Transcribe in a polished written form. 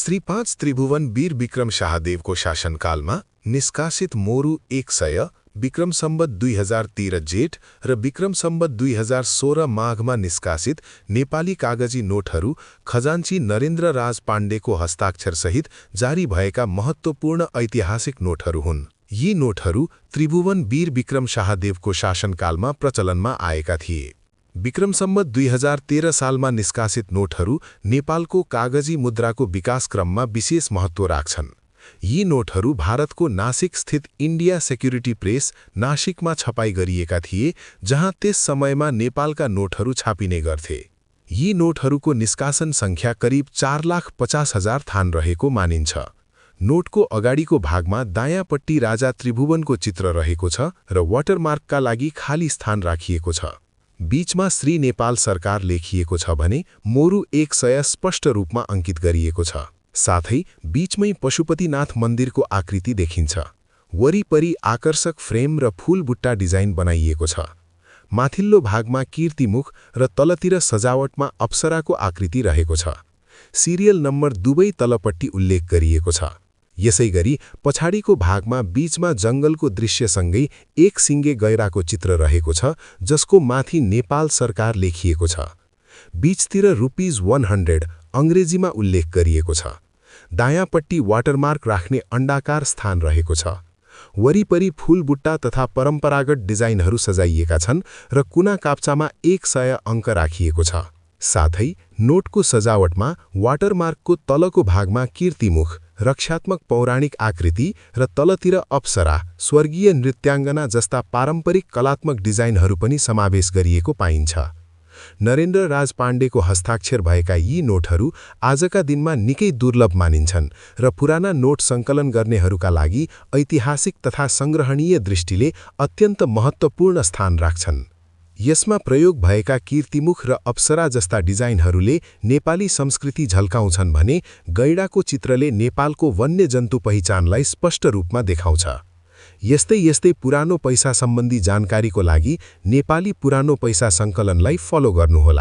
श्री 5 त्रिभुवन वीर विक्रम शाहदेवको शासनकालमा निष्कासित मोरु 100, विक्रम सम्वत 2013 जेठ र विक्रम सम्वत 2016 माघमा निष्कासित नेपाली कागजी नोटहरू खजान्ची नरेन्द्र राज पाण्डेको हस्ताक्षरसहित जारी भएका महत्त्वपूर्ण ऐतिहासिक नोटहरू हुन्। यी नोटहरू त्रिभुवन वीर विक्रम शाहदेवको शासनकालमा प्रचलनमा आएका थिए। विक्रम सम्वत 2013 सालमा निष्कासित नोटहरू नेपालको कागजी मुद्राको विकासक्रममा विशेष महत्त्व राख्छन्। यी नोटहरू भारतको नासिक स्थित इन्डिया सेक्युरिटी प्रेस नासिकमा छपाई गरिएका थिए, जहाँ त्यस समयमा नेपालका नोटहरू छापिने गर्थे। यी नोटहरूको निष्कासन सङ्ख्या करिब 4,50,000 थान रहेको मानिन्छ। नोटको अगाडिको भागमा दायाँपट्टि राजा त्रिभुवनको चित्र रहेको छ र वाटरमार्कका लागि खाली स्थान राखिएको छ। बीचमा श्री नेपाल सरकार लेखिएको छ भने मोरु 100 स्पष्ट रूपमा अंकित गरिएको छ। साथै बीचमै पशुपतिनाथ मन्दिरको आकृति देखिन्छ। वरिपरि आकर्षक फ्रेम र फूलबुट्टा डिजाइन बनाइएको छ। माथिल्लो भागमा कीर्तिमुख र तलतिर सजावटमा अप्सराको आकृति रहेको छ। सिरियल नम्बर दुवै तलपट्टि उल्लेख गरिएको छ। यसैगरी पछाडिको भागमा बीचमा जङ्गलको दृश्यसँगै एक सिङ्गे गैराको चित्र रहेको छ, जसको माथि नेपाल सरकार लेखिएको छ। बीचतिर ₹100 अंग्रेजीमा उल्लेख गरिएको छ। दायाँपट्टि वाटरमार्क राख्ने अण्डाकार स्थान रहेको छ। वरिपरि फूलबुट्टा तथा परम्परागत डिजाइनहरू सजाइएका छन् र कुना काप्चामा 100 अङ्क राखिएको छ। साथै नोटको सजावटमा वाटरमार्कको तलको भागमा कीर्तिमुख, रक्षात्मक पौराणिक आकृति र तलतिर अप्सरा, स्वर्गीय नृत्याङ्गना जस्ता पारम्परिक कलात्मक डिजाइनहरू पनि समावेश गरिएको पाइन्छ। नरेन्द्र राज पाण्डेको हस्ताक्षर भएका यी नोटहरू आजका दिनमा निकै दुर्लभ मानिन्छन् र पुराना नोट सङ्कलन गर्नेहरूका लागि ऐतिहासिक तथा सङ्ग्रहणीय दृष्टिले अत्यन्त महत्त्वपूर्ण स्थान राख्छन्। यसमा प्रयोग भएका कीर्तिमुख र अप्सरा जस्ता डिजाइनहरूले नेपाली संस्कृति झल्काउँछन् भने गैडाको चित्रले नेपालको वन्यजन्तु पहिचानलाई स्पष्ट रूपमा देखाउँछ। यस्तै पुरानो पैसा सम्बन्धी जानकारीको लागि नेपाली पुरानो पैसा सङ्कलनलाई फलो गर्नुहोला।